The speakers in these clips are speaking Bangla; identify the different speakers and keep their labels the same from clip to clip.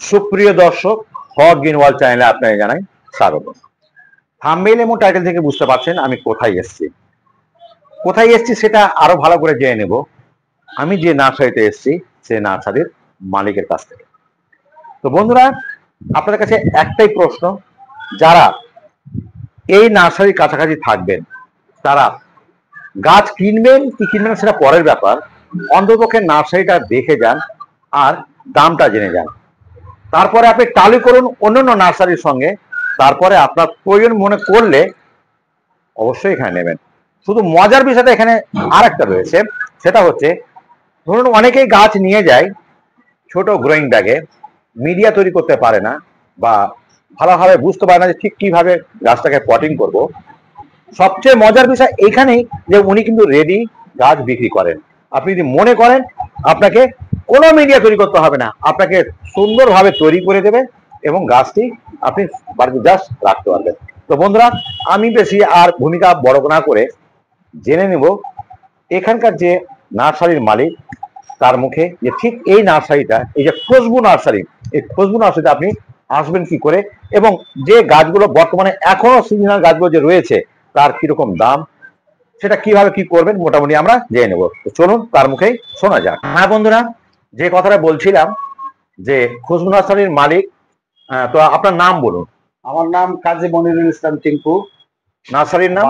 Speaker 1: সুপ্রিয় দর্শক, হট গ্রিন ওয়ার্ল্ড চ্যানেলে আপনাকে জানাই স্বাগত। থাম্বনেল এবং টাইটেল থেকে বুঝতে পারছেন আমি কোথায় এসেছি সেটা আরো ভালো করে জেনে নেব আমি যে নার্সারিতে এসেছি সেই নার্সারির মালিকের কাছ থেকে। তো বন্ধুরা, আপনাদের কাছে একটাই প্রশ্ন, যারা এই নার্সারির কাছাকাছি থাকবেন তারা গাছ কিনবেন কি কিনবেন সেটা পরের ব্যাপার, অন্ততপক্ষে নার্সারিটা দেখে যান আর দামটা জেনে যান। তারপরে আপনি টালি করুন অন্যান্য নার্সারির সঙ্গে, তারপরে আপনার প্রয়োজন মনে করলে অবশ্যই এখানে নেবেন। শুধু মজার বিষয়টা এখানে আর একটা রয়েছে, সেটা হচ্ছে ধরুন অনেকেই গাছ নিয়ে যায় ছোট গ্রোয়িং ব্যাগে, মিডিয়া তৈরি করতে পারে না বা ভালোভাবে বুঝতে পারে না যে ঠিক কিভাবে গাছটাকে পটিং করব। সবচেয়ে মজার বিষয় এইখানেই যে উনি কিন্তু রেডি গাছ বিক্রি করেন। আপনি যদি মনে করেন আপনাকে কোনো মিডিয়া তৈরি করতে হবে না, আপনাকে সুন্দরভাবে তৈরি করে দেবে এবং গাছটি আপনি বাড়িতে জাস্ট রাখতে পারবেন। তো বন্ধুরা, আমি বেশি আর ভূমিকা বড় না করে জেনে নেব এখানকার যে নার্সারির মালিক তার মুখে, যে ঠিক এই নার্সারিটা, এই যে খুশবু নার্সারি, এই খুশবু নার্সারিতে আপনি আসবেন কি করে এবং যে গাছগুলো বর্তমানে এখনো সিজনাল গাছগুলো যে রয়েছে তার কিরকম দাম, সেটা কিভাবে কি করবেন মোটামুটি আমরা জেনে নেব। তো চলুন তার মুখেই শোনা যাক। হ্যাঁ বন্ধুরা, যে কথাটা বলছিলাম যে খুশবু নার্সারির মালিক, তো আপনার নাম বলুন।
Speaker 2: আমার নাম কাজী মনিরুল ইসলাম টিঙ্কু।
Speaker 1: নার্সারির নাম?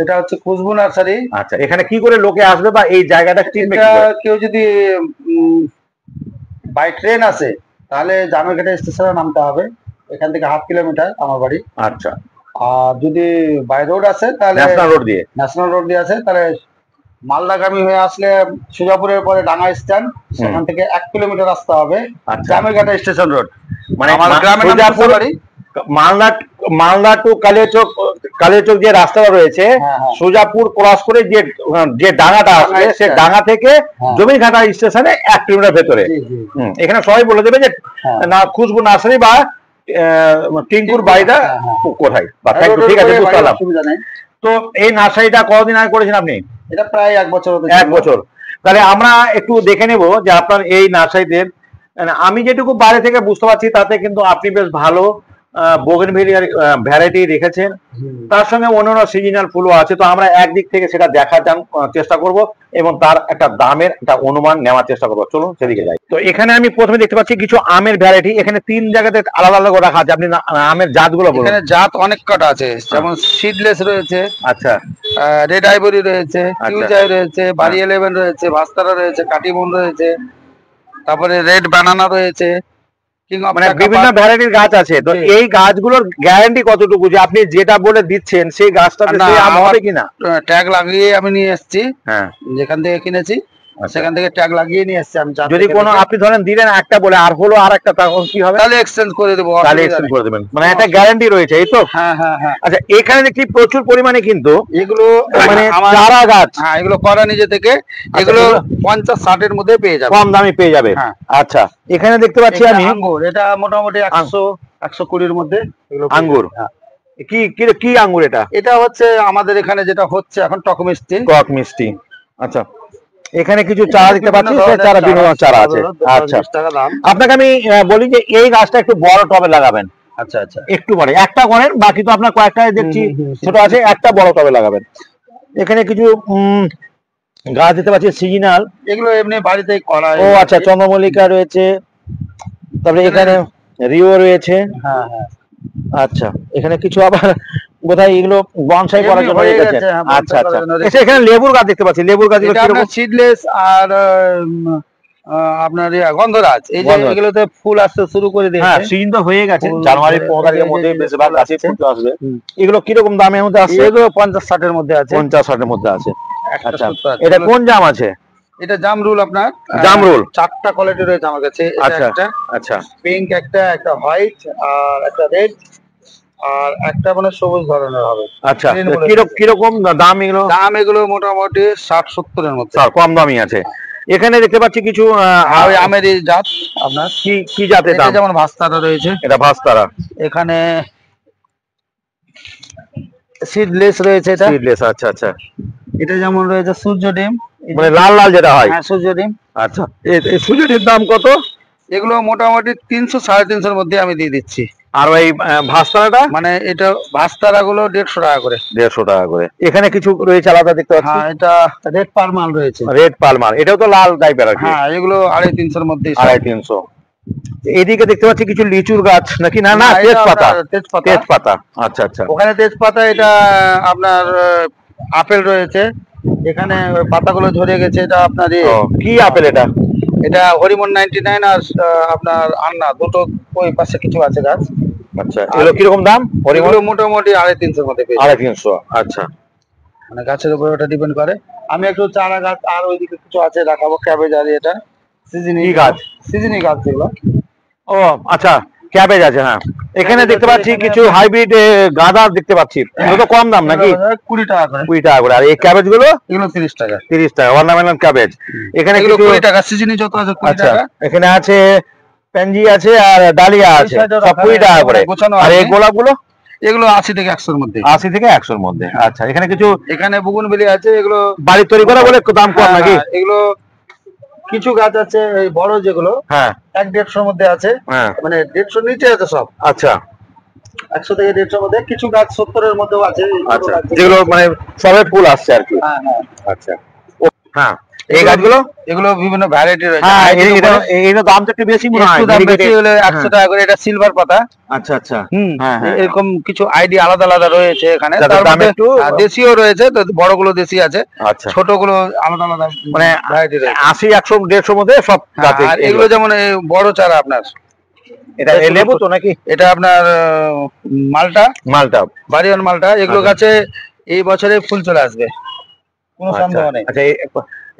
Speaker 2: এটা হচ্ছে খুশবু নার্সারি।
Speaker 1: আচ্ছা, এখানে কি করে লোকে আসবে বা এই জায়গাটা চিনবে?
Speaker 2: কেউ যদি বাই ট্রেন আসে তাহলে জামাইঘাটা স্টেশনে নামতে হবে, এখান থেকে 1/2 কিলোমিটার আমার বাড়ি।
Speaker 1: আচ্ছা,
Speaker 2: আর যদি বাই রোড আসে তাহলে ন্যাশনাল রোড দিয়ে আসে তাহলে মালদাগামী হয়ে আসলে সুজাপুরের পরে ডাঙ্গা স্ট্যান্ড, সেখান থেকে 1 কিলোমিটার আসতে হবে জামাইঘাটা স্টেশন রোড।
Speaker 1: মানে আমার গ্রামের বাড়ি মালদা টু কালিয়াচক যে রাস্তাটা রয়েছে, সুজাপুর ক্রস করে যে ডাঙ্গাটা আসবে সে ডাঙ্গা থেকে জমিঘাটা স্টেশনে 1 কিলোমিটার ভেতরে। এখানে সবাই বলে দেবে যে খুশবু নার্সারি বা টিঙ্কুর বাড়িটা কোথায়। ঠিক আছে, বুঝতে পারলাম। তো এই নার্সারিটা কতদিন আগে করেছেন আপনি?
Speaker 2: এটা প্রায় 1 বছর।
Speaker 1: 1 বছর। তাহলে আমরা একটু দেখে নেব যে আপনার এই নার্সারিতে, আমি যেটুকু বাইরে থেকে বুঝতে পারছি তাতে কিন্তু আপনি বেশ ভালো বোগেনভেলিয়ার ভ্যারাইটি রেখেছেন, তার সঙ্গে অন্যান্য সিজনাল ফুলও আছে। তো আমরা একদিক থেকে সেটা দেখার চেষ্টা করব এবং তার একটা দামের একটা অনুমান নেওয়ার চেষ্টা করবো। চলুন সেদিকে যাই। তো এখানে আমি প্রথমে দেখতে পাচ্ছি কিছু আমের ভ্যারাইটি। এখানে 3 জায়গাতে আলাদা আলাদা রাখা আছে। আপনি আমের জাতগুলো বলুন।
Speaker 2: এখানে জাত অনেক কটা আছে, যেমন সিডলেস রয়েছে,
Speaker 1: আচ্ছা,
Speaker 2: রেড আইভরি রয়েছে, কিউজাই রয়েছে, বাড়ি 11 রয়েছে, ভাস্তারা রয়েছে, কাটিমন রয়েছে, তারপরে রেড বানানা রয়েছে,
Speaker 1: মানে বিভিন্ন ভ্যারাইটির গাছ আছে। তো এই গাছগুলোর গ্যারান্টি কতটুকু যে আপনি যেটা বলে দিচ্ছেন সেই গাছটাতে আম হবে কিনা?
Speaker 2: ট্যাগ লাগিয়ে আমি নিয়ে এসেছি, যেখান থেকে কিনেছি সেখান থেকে ট্যাগ লাগিয়ে নিয়ে এসেছি। আমি
Speaker 1: যদি কোনো আপনি ধরেন দিলেন একটা বলে আর হলো আর একটা, তখন কি হবে?
Speaker 2: তাহলে এক্সচেঞ্জ করে দেবো।
Speaker 1: তাহলে এক্সচেঞ্জ করে দেবেন, মানে একটা গ্যারান্টি রয়েছে, এই তো?
Speaker 2: হ্যাঁ হ্যাঁ হ্যাঁ।
Speaker 1: আচ্ছা, এখানে দেখি প্রচুর পরিমাণে কিন্তু
Speaker 2: এগুলো
Speaker 1: মানে চারা গাছ।
Speaker 2: হ্যাঁ, এগুলো করা নিজে থেকে। এগুলো 50-60 এর মধ্যে পেয়ে যাবে,
Speaker 1: কম দামে পেয়ে যাবে। আচ্ছা, এখানে দেখতে পাচ্ছি আমি
Speaker 2: আঙ্গুর। এটা মোটামুটি 100-120 এর মধ্যে
Speaker 1: আঙ্গুর। কি কি আঙ্গুর এটা?
Speaker 2: এটা হচ্ছে আমাদের এখানে যেটা হচ্ছে এখন টক মিষ্টি।
Speaker 1: আচ্ছা, এখানে কিছু চারা দেখতে পাচ্ছি, চারা বিভিন্ন চারা আছে। আচ্ছা, আপনাকে আমি বলি যে এই গাছটা একটু বড় টবে লাগাবেন।
Speaker 2: আচ্ছা আচ্ছা,
Speaker 1: একটু বড় একটা করেন, বাকি তো আপনার কয়েকটা দেখছি ছোট আছে, একটা বড় টবে লাগাবেন। এখানে কিছু গাছ দেখতে পাচ্ছি সিজনাল,
Speaker 2: এগুলো এমনি বাড়িতেই করা।
Speaker 1: ও আচ্ছা, চন্দ্রমল্লিকা রয়েছে, তারপরে এখানে রিও রয়েছে।
Speaker 2: হ্যাঁ হ্যাঁ।
Speaker 1: আচ্ছা, এখানে কিছু আবার বোধহয় এগুলো বনসাই করার জন্য রেখেছে। আচ্ছা আচ্ছা, এখানে লেবুর গাছ দেখতে পাচ্ছি। লেবুর গাছগুলো কিরকম?
Speaker 2: সিডলেস আর আপনার গন্ধরাজ, এই যে এগুলোতে ফুল আসতে শুরু করে দিয়েছে।
Speaker 1: হ্যাঁ, সিজন তো হয়ে গেছে, জানুয়ারি 15 তারিখের মধ্যে বেশিরভাগ গাছে ফুল আসবে। এগুলো কিরকম দামের মধ্যে আসছে?
Speaker 2: এগুলো 50-60 এর মধ্যে আছে।
Speaker 1: 50-60 এর মধ্যে আছে। আচ্ছা, এটা কোন জাম আছে?
Speaker 2: এটা জামরুল। আপনার
Speaker 1: জামরুল
Speaker 2: 4টা কোয়ালিটি রয়েছে আমার কাছে।
Speaker 1: আচ্ছা আচ্ছা,
Speaker 2: পিঙ্ক একটা হোয়াইট আর একটা রেড আর একটা মানে সবুজ ধরনের হবে।
Speaker 1: আচ্ছা, কিরকম দাম এগুলো?
Speaker 2: দাম এগুলো মোটামুটি 60-70 এর মধ্যে,
Speaker 1: কম দামই আছে। এখানে দেখতে পাচ্ছি কিছু
Speaker 2: আমের জাত। আপনার
Speaker 1: কি জাতের দাম?
Speaker 2: যেমন ভাস্তারা রয়েছে,
Speaker 1: এটা ভাস্তারা।
Speaker 2: এখানে সিডলেস রয়েছে, এটা
Speaker 1: সিডলেস। আচ্ছা আচ্ছা,
Speaker 2: এটা যেমন রয়েছে সূর্য ডিম,
Speaker 1: মানে লাল লাল যেটা হয়।
Speaker 2: হ্যাঁ, সূর্য ডিম।
Speaker 1: আচ্ছা, এই সূর্য ডিম দাম কত?
Speaker 2: এগুলো মোটামুটি 300 350 মধ্যে আমি দিয়ে দিচ্ছি।
Speaker 1: আর ওই ভাস্তারাটা
Speaker 2: মানে এটা ভাস্তারা গুলো 150 টাকা করে।
Speaker 1: 150 টাকা করে। এখানে কিছু রয়েছে আলাদা দেখতে পাচ্ছি।
Speaker 2: হ্যাঁ, এটা রেড পারমাল রয়েছে।
Speaker 1: রেড পালমার, এটাও তো লাল টাইপের আর কি।
Speaker 2: হ্যাঁ, এগুলো 250 এর মধ্যে।
Speaker 1: 250। এইদিকে দেখতে পাচ্ছি কিছু লিচুর গাছ নাকি? না না, তেজপাতা। তেজপাতা, আচ্ছা আচ্ছা।
Speaker 2: ওখানে তেজপাতা, এটা আপনার আপেল রয়েছে। এখানে পাতাগুলো ঝরে গেছে, এটা আপনার
Speaker 1: কি আপেল এটা?
Speaker 2: এটা হরিমন 99 আর আপনার আন্না, দুটো ওই পাশে কিছু আছে গাছ।
Speaker 1: আচ্ছা, এগুলো কিরকম দাম?
Speaker 2: হরিমন মোটামুটি 250 এর মধ্যে।
Speaker 1: 250, আচ্ছা।
Speaker 2: মানে গাছের উপর ওটা ডিপেন্ড করে। আমি একটু চারা গাছ আর ওইদিকে কিছু আছে দেখাবো, ক্যাবেজ আর এটা সিজনি গাছ, সিজনি গাছ যেগুলো।
Speaker 1: ও আচ্ছা, ক্যাবেজ আছে। হ্যাঁ, এখানে দেখতে পাচ্ছি কিছু হাইব্রিড গাঁদা দেখতে পাচ্ছি। এগুলো তো কম দাম নাকি?
Speaker 2: 20 টাকা করে।
Speaker 1: 20 টাকা করে। আর এই ক্যাবেজ গুলো?
Speaker 2: এগুলো 30 টাকা।
Speaker 1: 30 টাকা অর্নামেন্টাল ক্যাবেজ। এখানে
Speaker 2: এগুলো 20 টাকা, সিজনি যত আছে 20 টাকা।
Speaker 1: এখানে আছে পেনজি আছে আর ডালিয়া আছে, সব 20 টাকা করে। আর এই গোলাপ গুলো?
Speaker 2: এগুলো 80 থেকে 100 এর মধ্যে।
Speaker 1: 80 থেকে 100 এর মধ্যে, আচ্ছা। এখানে কিছু,
Speaker 2: এখানে বুগুনবিলি আছে, এগুলো
Speaker 1: বাড়ির তৈরি করা বলে দাম কম নাকি?
Speaker 2: এগুলো কিছু গাছ আছে এই বড় যেগুলো,
Speaker 1: হ্যাঁ,
Speaker 2: 1-150 এর মধ্যে আছে। মানে 150 নিচে আছে সব।
Speaker 1: আচ্ছা,
Speaker 2: 100 থেকে 150 এর মধ্যে। কিছু গাছ 70 এর মধ্যেও আছে,
Speaker 1: আচ্ছা, যেগুলো মানে সবে ফুল আসছে আর কি।
Speaker 2: হ্যাঁ হ্যাঁ,
Speaker 1: আচ্ছা। হ্যাঁ, এই গাছগুলো?
Speaker 2: এগুলো বিভিন্ন ভ্যারাইটি রয়েছে।
Speaker 1: হ্যাঁ, এটা দাম তো একটু বেশি মনে হয়।
Speaker 2: দাম বেশি হলে 100 টাকা করে। এটা সিলভার পাতা।
Speaker 1: আচ্ছা আচ্ছা।
Speaker 2: হ্যাঁ, এরকম কিছু আইডি আলাদা আলাদা রয়েছে এখানে। তার
Speaker 1: দাম
Speaker 2: মধ্যে
Speaker 1: একটু
Speaker 2: দেশীয় রয়েছে, তো বড়গুলো দেশি আছে,
Speaker 1: আচ্ছা,
Speaker 2: ছোটগুলো আলাদা আলাদা
Speaker 1: মানে
Speaker 2: ভ্যারাইটি রয়েছে।
Speaker 1: 80, 100, 150 মধ্যে সব গাছ।
Speaker 2: আর এগুলো যেমন এই বড় চারা আপনার,
Speaker 1: এটা লেবু তো নাকি?
Speaker 2: এটা আপনার মালটা, বাড়িওয়ান মালটা। এগুলো গাছে এই বছরে ফুল চলে আসবে, কোনো সন্দেহ নেই।
Speaker 1: আচ্ছা,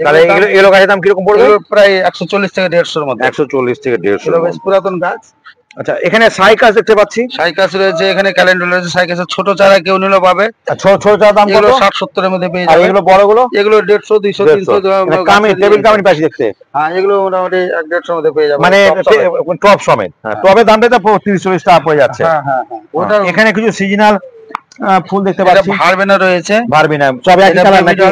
Speaker 1: তাহলে এগুলো গাছের দাম কিরকম পড়বে?
Speaker 2: প্রায় 140 থেকে 150 এর মধ্যে।
Speaker 1: 140 থেকে 150।
Speaker 2: বেশ পুরাতন গাছ।
Speaker 1: আচ্ছা, এখানে সাইকাস দেখতে পাচ্ছি।
Speaker 2: সাইকাস রয়েছে, এখানে ক্যালেন্ডার রয়েছে। সাইকাসের ছোট চারা কেউ নিলে পাবে।
Speaker 1: ছোট চারা দাম কত?
Speaker 2: 60-70 এর মধ্যে পেয়ে যাবে।
Speaker 1: আর এগুলো বড়গুলো?
Speaker 2: এগুলো 150, 200, 300।
Speaker 1: কামিন, টেবিল কামিন পাশে দেখতে।
Speaker 2: হ্যাঁ, এগুলো মোটামুটি 150 এর মধ্যে পেয়ে যাবে,
Speaker 1: মানে টপ সমেত। টপের দামটা তো 30-40 টাকা পড়ে যাচ্ছে।
Speaker 2: হ্যাঁ হ্যাঁ হ্যাঁ।
Speaker 1: এখানে কিছু সিজনাল ফুল দেখতে পাচ্ছি।
Speaker 2: ভারবেনা রয়েছে।
Speaker 1: ভারবেনা সব একই কালার নাকি?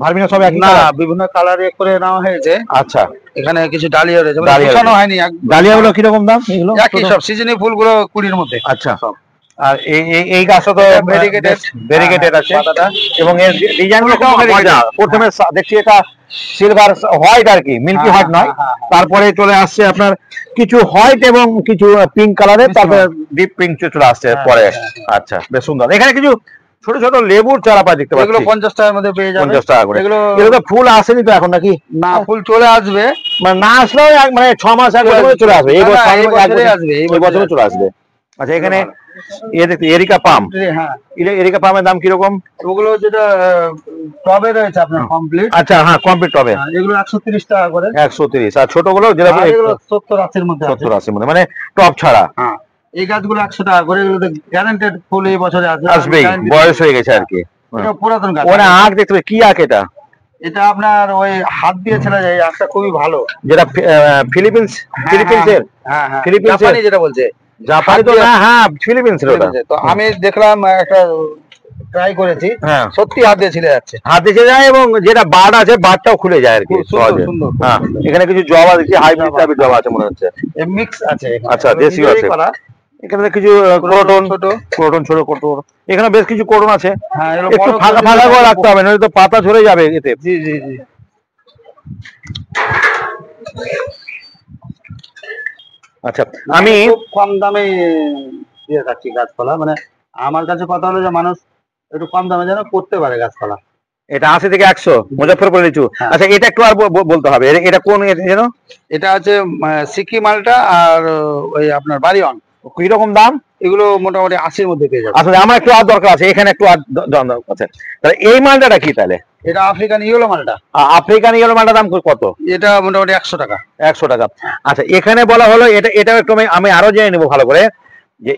Speaker 1: ভারবেনা সব একই কালার?
Speaker 2: বিভিন্ন কালার করে নেওয়া হয়েছে।
Speaker 1: আচ্ছা,
Speaker 2: এখানে কিছু ডালিয়া রয়েছে, গোছানো হয়নি।
Speaker 1: ডালিয়াগুলো কিরকম দাম? এগুলো
Speaker 2: একই সব, সিজনি ফুলগুলো 20 এর মধ্যে।
Speaker 1: আচ্ছা। আর এই গাছটা তো ভেরিগেটেড আছে, এবং এর ডিজাইনগুলো খুব মজা। প্রথমে দেখছি এটা সিলভার হোয়াইট আর কি, মিল্কি হোয়াইট নয়। তারপরে চলে আসছে আপনার কিছু হোয়াইট এবং কিছু পিঙ্ক কালারের, তারপরে ডিপ পিঙ্ক চলে আসছে পরে। আচ্ছা, বেশ সুন্দর। এখানে কিছু ছোট ছোট লেবুর চারা পাই দেখতে পাচ্ছি।
Speaker 2: এগুলো 50 টাকার মধ্যে পেয়ে যাবেন।
Speaker 1: 50 টাকা করে। এগুলো তো ফুল আসেনি তো এখন নাকি?
Speaker 2: না, ফুল চলে আসবে।
Speaker 1: মানে না আসলেও মানে 6 মাস আগে চলে আসবে। এই বছর চলে আসবে। আচ্ছা, এখানে দেখতে এরিকা পাম।
Speaker 2: হ্যাঁ,
Speaker 1: এরিকা পামের দাম কিরকম?
Speaker 2: ওগুলো যেটা টবে রয়েছে আপনার কমপ্লিট।
Speaker 1: আচ্ছা, হ্যাঁ, কমপ্লিট টবে।
Speaker 2: এগুলো 130 টাকা করে।
Speaker 1: 130। আর ছোটগুলো যেটা
Speaker 2: 70-80 এর মধ্যে।
Speaker 1: 70-80 মধ্যে, মানে টপ ছাড়া।
Speaker 2: হ্যাঁ, এই গাছগুলো 100 টাকা করে। এগুলো গ্যারান্টেড ফুল এই বছরে
Speaker 1: আসবেই, বয়স হয়ে গেছে আর কি।
Speaker 2: এটা পুরাতন গাছ।
Speaker 1: ওটা আখ দেখতে পাচ্ছি। কি আখ এটা?
Speaker 2: এটা আপনার ওই হাত দিয়ে ছেড়ে যায়, আখটা খুবই ভালো।
Speaker 1: যেটা ফিলিপিন্সের?
Speaker 2: হ্যাঁ হ্যাঁ, জাপানি যেটা বলছে।
Speaker 1: জাপানি তো না, হ্যাঁ, ফিলিপিন্সের ওটা।
Speaker 2: তো আমি দেখলাম, একটা ট্রাই করেছি, সত্যি হাত দিয়ে ছিলে যাচ্ছে।
Speaker 1: হাত দিয়ে ছিলে যায়, এবং যেটা বার্ড আছে বার্ডটাও খুলে যায় আর কি। হ্যাঁ, এখানে কিছু জবা দেখছি, হাইব্রিড টাইপের জবা আছে মনে হচ্ছে।
Speaker 2: মিক্স আছে।
Speaker 1: আচ্ছা, দেশীয় আছে। এখানে কিছু ক্রোটন, ছোট ক্রোটন। এখানে বেশ কিছু ক্রোটন আছে। একটু ফাঁকা ফাঁকা করে রাখতে হবে, নয়তো পাতা ঝরে যাবে এতে।
Speaker 2: জি জি জি।
Speaker 1: আচ্ছা, আমি
Speaker 2: খুব কম দামে দিয়ে থাকছি গাছপালা। মানে আমার কাছে কথা হলো যে মানুষ একটু কম দামে যেন করতে পারে গাছপালা।
Speaker 1: এটা 80 থেকে 100 মুজফ্ফরপুর লিচু। আচ্ছা, এটা একটু আর বলতে হবে, এটা কোন যেন?
Speaker 2: এটা আছে সিকি মালটা আর ওই আপনার বাড়িওয়ান।
Speaker 1: কিরকম দাম?
Speaker 2: এগুলো মোটামুটি 80 এর মধ্যে পেয়ে যাবে।
Speaker 1: আসলে আমার একটু আর দরকার আছে, এখানে একটু আর আছে। তাহলে এই মালটাটা কি তাহলে?
Speaker 2: এটা আফ্রিকান ইয়েলো মালটা।
Speaker 1: আফ্রিকান ইয়েলো মালটার দাম কত?
Speaker 2: এটা মোটামুটি 100 টাকা।
Speaker 1: 100 টাকা। আচ্ছা, এখানে বলা হলো এটাও একটু আমি আরো জেনে নেবো ভালো করে, যে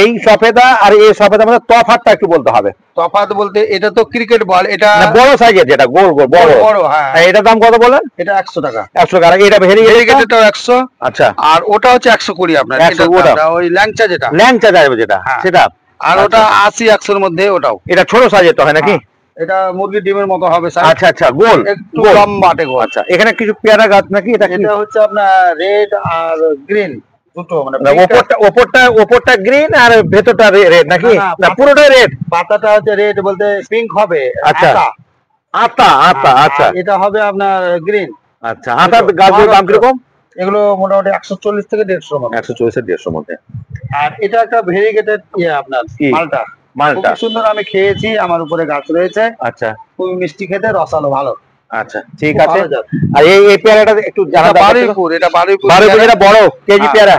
Speaker 1: এই সফেদা আর এই সফেদার মধ্যে তফাৎটা একটু বলতে হবে।
Speaker 2: তফাৎ বলতে, এটা তো ক্রিকেট বল, এটা
Speaker 1: বড় সাইজের, যেটা গোল গোল বড়। হ্যাঁ, এটার দাম কত বলেন?
Speaker 2: এটা 100 টাকা।
Speaker 1: 100 টাকা। এটা
Speaker 2: ভেরিগেটেডটাও 100।
Speaker 1: আচ্ছা,
Speaker 2: আর ওটা হচ্ছে 120 আপনার। ওই ল্যাংচা যেটা
Speaker 1: সেটা।
Speaker 2: আর ওটা 80-100 এর মধ্যে ওটাও।
Speaker 1: এটা ছোট সাইজের তো হয় নাকি?
Speaker 2: এটা মুরগির ডিমের মতো হবে স্যার।
Speaker 1: আচ্ছা আচ্ছা, গোল
Speaker 2: একটু লম্বাটে গোল।
Speaker 1: আচ্ছা, এখানে কিছু পেয়ারা গাছ নাকি? এটা
Speaker 2: হচ্ছে আপনার রেড আর গ্রিন দুটো, মানে
Speaker 1: ওপরটা গ্রিন আর ভেতরটা রেড নাকি? না পুরোটাই রেড।
Speaker 2: পাতাটা হচ্ছে রেড বলতে পিঙ্ক হবে।
Speaker 1: আচ্ছা, আতা আতা আচ্ছা,
Speaker 2: এটা হবে আপনার গ্রিন।
Speaker 1: আচ্ছা, আতার গাছগুলোর দাম কিরকম?
Speaker 2: এগুলো মোটামুটি 140 থেকে 150 মতো।
Speaker 1: 140 থেকে 150 মধ্যে।
Speaker 2: আর এটা একটা ভেরিগেটেড আপনার মালটা। মালটা খুব সুন্দর, আমি খেয়েছি, আমার উপরে গাছ রয়েছে।
Speaker 1: আচ্ছা,
Speaker 2: খুব মিষ্টি খেতে, রসালো ভালো।
Speaker 1: আচ্ছা ঠিক আছে। আর এই পেয়ারাটা একটু জানা দরকার।
Speaker 2: বারুইপুর, এটা বারুইপুর
Speaker 1: এটা বড় কেজি পেয়ারা?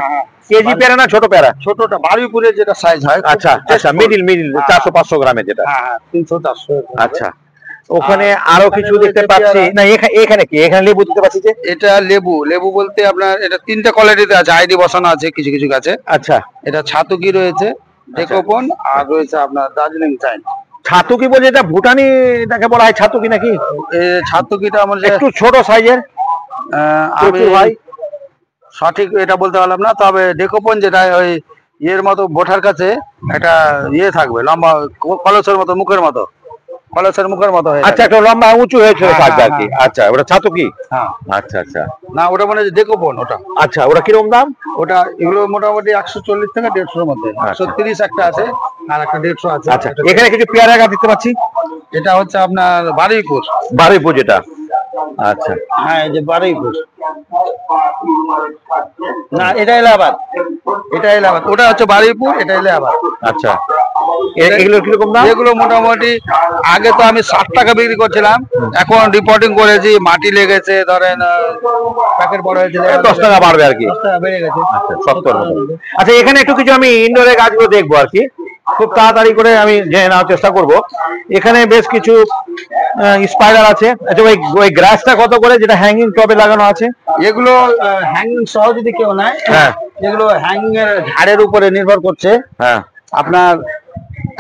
Speaker 1: কেজি পেয়ারা না ছোট পেয়ারা?
Speaker 2: ছোটটা বারুইপুরের যেটা সাইজ হয়।
Speaker 1: আচ্ছা আচ্ছা, মিডিল 400-500 গ্রামের যেটা।
Speaker 2: হ্যাঁ 300-400।
Speaker 1: আচ্ছা, ওখানে আরো কিছু দেখতে পাচ্ছি না? এখানে কি? এখানে লেবু দিতে পাচ্ছি যে,
Speaker 2: এটা লেবু বলতে আপনার এটা 3টা কোয়ালিটিতে আছে, আইডি বসানো আছে কিছু কিছু গাছে।
Speaker 1: আচ্ছা,
Speaker 2: এটা ছাতুকি রয়েছে, ডেকোপন, আর রয়েছে আপনার দার্জিলিং চাইন।
Speaker 1: ছাতুকি বলছে এটা ভুটানি, এটাকে বলা হয় ছাতুকি নাকি?
Speaker 2: ছাতুকিটা আমার
Speaker 1: একটু ছোট সাইজের।
Speaker 2: আমি ভাই সঠিক এটা বলতে পারলাম না, তবে ডেকোপন যেটা ওই ইয়ের মতো বোঠার কাছে একটা ইয়ে থাকবে, লম্বা কলসের মতো, মুখের মতো, কলসের মুখের মতো।
Speaker 1: আচ্ছা, একটা লম্বা উঁচু হয়েছে থাকবে আর কি। আচ্ছা, ওটা ছাতুকি?
Speaker 2: হ্যাঁ।
Speaker 1: আচ্ছা আচ্ছা,
Speaker 2: না ওটা মানে ডেকোপন ওটা।
Speaker 1: আচ্ছা, ওটা কিরকম দাম?
Speaker 2: ওটা এগুলো মোটামুটি 140 থেকে 150 এর মধ্যে। 130 একটা আছে আর একটা 150 আছে।
Speaker 1: আচ্ছা, এখানে কিছু পেয়ারা গাছ দিতে পাচ্ছি।
Speaker 2: এটা হচ্ছে আপনার
Speaker 1: বারুইপুর যেটা। আচ্ছা,
Speaker 2: হ্যাঁ এই যে বারুইপুর। না এটা এলাহাবাদ, ওটা হচ্ছে বারুইপুর, এটা এলাহাবাদ।
Speaker 1: আচ্ছা, এগুলো কিরকম দাম?
Speaker 2: এগুলো মোটামুটি আগে তো আমি 60 টাকা বিক্রি করছিলাম, এখন রিপোর্টিং করেছি, মাটি লেগেছে, ধরেন প্যাকেট বড় হয়েছে,
Speaker 1: 10 টাকা বাড়বে আর কি।
Speaker 2: 10 টাকা বেড়ে গেছে।
Speaker 1: আচ্ছা, 70 মতো। আচ্ছা, এখানে একটু কিছু আমি ইনডোরের গাছগুলো দেখবো আর কি, খুব তাড়াতাড়ি করে আমি জেনে নেওয়ার চেষ্টা করব। এখানে বেশ কিছু স্পাইডার আছে। আচ্ছা, ওই গ্রাসটা কত করে, যেটা হ্যাঙ্গিং টবে লাগানো আছে?
Speaker 2: এগুলো হ্যাঙ্গিং সহ যদি কেউ নেয়,
Speaker 1: হ্যাঁ,
Speaker 2: এগুলো হ্যাঙ্গিং এর ঝাড়ের উপরে নির্ভর করছে।
Speaker 1: হ্যাঁ,
Speaker 2: আপনার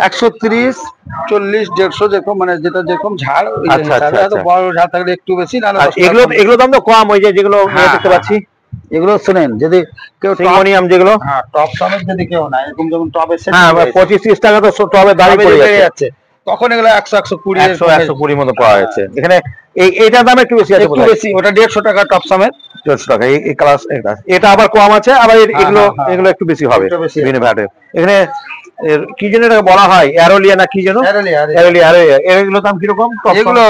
Speaker 2: 130, 40, 150 যেরকম, মানে যেটা যেরকম ঝাড়।
Speaker 1: আচ্ছা আচ্ছা,
Speaker 2: বড় ঝাড় থাকলে একটু বেশি, নাহলে
Speaker 1: এগুলো দাম তো কম। ওই যেগুলো দেখতে পাচ্ছি,
Speaker 2: এগুলো শুনেন, যদি কেউ
Speaker 1: সিঙ্গোনিয়াম যেগুলো,
Speaker 2: হ্যাঁ টপ সমেত যদি কেউ নেয়, এরকম যেমন টবের সেট,
Speaker 1: হ্যাঁ 25-30 টাকা তো টবে দাঁড়িয়ে পড়ে যাচ্ছে,
Speaker 2: তখন এগুলো 100-120
Speaker 1: 120 মতো পাওয়া যাচ্ছে এখানে। এইটার দাম একটু বেশি আছে,
Speaker 2: একটু বেশি। ওটা 150 টাকা টপ সমেত,
Speaker 1: 150 টাকা। এই ক্লাস এটা আবার কম আছে, আবার এগুলো একটু বেশি হবে এখানে। কি যেন এটাকে বলা হয়, অ্যারোলিয়া না কি যেন? অ্যারোলিয়া। এগুলো দাম কিরকম?
Speaker 2: এগুলো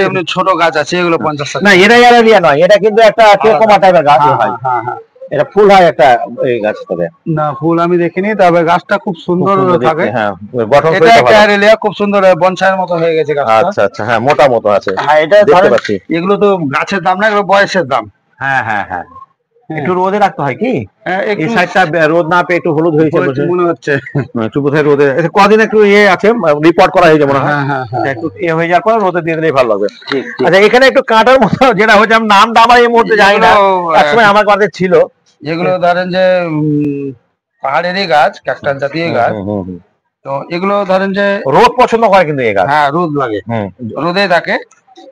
Speaker 2: এমনি ছোট গাছ আছে, এগুলো 50 টাকা।
Speaker 1: না, এটা অ্যারোলিয়া নয়, এটা কিন্তু একটা টেকোমা টাইপের গাছ হয়। এটা ফুল হয় একটা এই গাছটাতে।
Speaker 2: না ফুল আমি দেখিনি, তবে গাছটা খুব সুন্দর থাকে।
Speaker 1: হ্যাঁ, গঠন
Speaker 2: এটা একটা অ্যারোলিয়া, খুব সুন্দর বনসাইয়ের মতো হয়ে গেছে গাছটা।
Speaker 1: আচ্ছা আচ্ছা, হ্যাঁ মোটা মতো আছে।
Speaker 2: হ্যাঁ, এটা দেখতে পাচ্ছি। এগুলো তো গাছের দাম না, এগুলো বয়সের দাম।
Speaker 1: হ্যাঁ হ্যাঁ হ্যাঁ, একটু রোদে রাখতে হয় কি? এই সাইডটা রোদ না পেয়ে একটু হলুদ হয়েছে
Speaker 2: মনে হচ্ছে,
Speaker 1: একটু বোধহয় রোদে। কদিন একটু ইয়ে আছে, রিপোর্ট করা হয়েছে মনে হয়। একটু ইয়ে হয়ে যাওয়ার পর রোদে দিয়ে দিলেই ভালো লাগবে। আচ্ছা, এখানে একটু কাঁটার মতো যেটা হচ্ছে, আমি নামটা আমার এই মুহূর্তে জানি না, একসময় আমার কাছে ছিল।
Speaker 2: যেগুলো ধরেন যে পাহাড়েরই গাছ, ক্যাকটাস জাতীয় গাছ, তো এগুলো ধরেন যে
Speaker 1: রোদ পছন্দ করে কিন্তু এই গাছ।
Speaker 2: হ্যাঁ, রোদ লাগে, রোদে থাকে।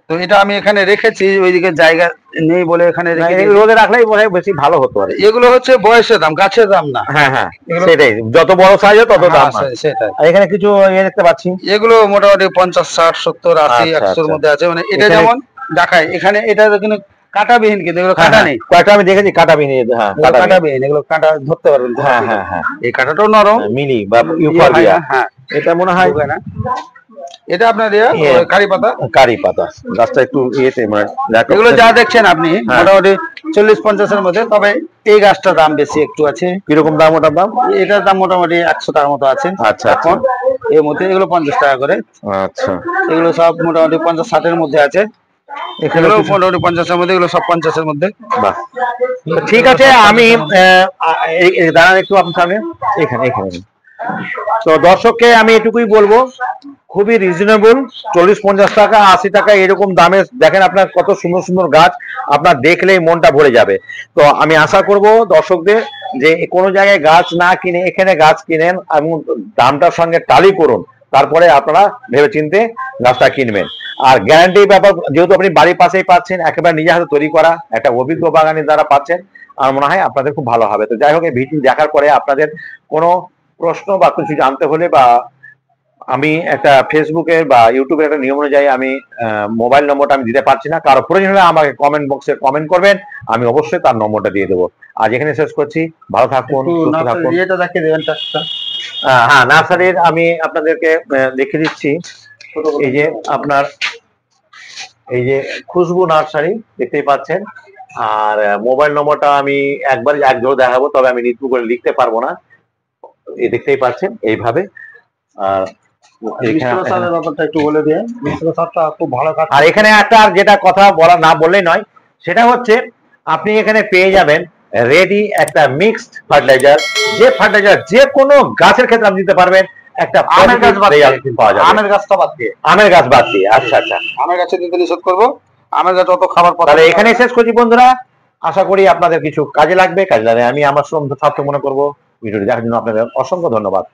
Speaker 2: তো এটা আমি এখানে রেখেছি, ওইদিকে জায়গা নেই বলে এখানে
Speaker 1: রোদে রাখলেই মনে হয় বেশি ভালো হতো। আর
Speaker 2: এগুলো হচ্ছে বয়সের দাম, গাছের দাম না।
Speaker 1: হ্যাঁ হ্যাঁ, সেটাই, যত বড় সাইজ তত দাম।
Speaker 2: সেটাই।
Speaker 1: আর এখানে কিছু ইয়ে দেখতে পাচ্ছি,
Speaker 2: এগুলো মোটামুটি 50, 60, 70, 80, 100 এর মধ্যে আছে। মানে এটা যেমন দেখায় এখানে, এটা কিন্তু কাঁটাবিহীন, কিন্তু এগুলো কাঁটা নেই।
Speaker 1: কয়েকটা আমি দেখেছি কাঁটাবিহীন। হ্যাঁ,
Speaker 2: কাঁটাবিহীন, এগুলো কাঁটা ধরতে পারবেন।
Speaker 1: হ্যাঁ হ্যাঁ হ্যাঁ,
Speaker 2: এই কাঁটাটাও নরম,
Speaker 1: মিলি বা ইউফোরবিয়া।
Speaker 2: হ্যাঁ,
Speaker 1: এটা মনে হয়
Speaker 2: না, এটা আপনার কারি পাতা
Speaker 1: গাছটা একটু ইয়েতে, মানে
Speaker 2: এগুলো যা দেখছেন আপনি মোটামুটি 40-50 এর মধ্যে। তবে এই গাছটার দাম বেশি একটু আছে।
Speaker 1: কিরকম দাম ওটার দাম?
Speaker 2: এটার দাম মোটামুটি 100 টাকার মতো আছে।
Speaker 1: আচ্ছা,
Speaker 2: এখন এর মধ্যে এগুলো 50 টাকা করে।
Speaker 1: আচ্ছা,
Speaker 2: এগুলো সব মোটামুটি 50-60 এর মধ্যে আছে। এগুলো মোটামুটি 50 এর মধ্যে, এগুলো সব 50 এর মধ্যে।
Speaker 1: বাহ, ঠিক আছে। আমি দাঁড়ান একটু আপনার সামনে, এখানে। তো দর্শককে আমি এটুকুই বলবো, খুবই রিজনেবল, 40-50 টাকা, 80 টাকা এরকম দামে। দেখেন আপনার কত সুন্দর সুন্দর গাছ, আপনার দেখলেই মনটা ভরে যাবে। তো আমি আশা করব দর্শকদের যে কোনো জায়গায় গাছ না কিনে এখানে গাছ কিনেন এবং দামটার সঙ্গে টালি করুন, তারপরে আপনারা ভেবে চিনতে গাছটা কিনবেন। আর গ্যারান্টি ব্যাপার, যেহেতু আপনি বাড়ির পাশেই পাচ্ছেন, একেবারে নিজে হাতে তৈরি করা একটা অভিজ্ঞ বাগানের দ্বারা পাচ্ছেন, আমার মনে হয় আপনাদের খুব ভালো হবে। তো যাই হোক, এই ভিডিও দেখার পরে আপনাদের কোনো প্রশ্ন বা কিছু জানতে হলে বা আমি একটা ফেসবুকের বা ইউটিউবের একটা নিয়ম অনুযায়ী আমি মোবাইল নম্বরটা আমি দিতে পারছি না। কারো প্রয়োজন হলে আমাকে কমেন্ট বক্সে কমেন্ট করবেন, আমি অবশ্যই তার নম্বরটা দিয়ে দেবো। আজ এখানে শেষ করছি, ভালো থাকুন, সুস্থ থাকুন। হ্যাঁ, নার্সারির আমি আপনাদেরকে দেখিয়ে দিচ্ছি। এই যে আপনার এই যে খুশবু নার্সারি দেখতেই পাচ্ছেন। আর মোবাইল নম্বরটা আমি একবার এক জোড় দেখাবো, তবে আমি নিতু করে লিখতে পারবো না। এই দেখতেই পাচ্ছেন এইভাবে। আর এখানে একটা যেটা কথা বলা না বললেই নয়, সেটা হচ্ছে আপনি এখানে পেয়ে যাবেন রেডি একটা মিক্সড ফার্টিলাইজার। যে ফার্টিলাইজার যে কোনো গাছের ক্ষেত্রে আপনি দিতে পারবেন। একটা আমের গাছ বাদ দিয়ে, আমের গাছটা বাদ দিয়ে, আমের গাছ বাদ দিয়ে। আচ্ছা আচ্ছা, আমের গাছে দিতে নিষেধ করবো, আমের গাছ অত খাবার। তাহলে এখানে শেষ করছি বন্ধুরা। আশা করি আপনাদের কিছু কাজে লাগবে। আমি আমার সার্থক মনে করবো। ভিডিওটি দেখার জন্য আপনাদের অসংখ্য ধন্যবাদ।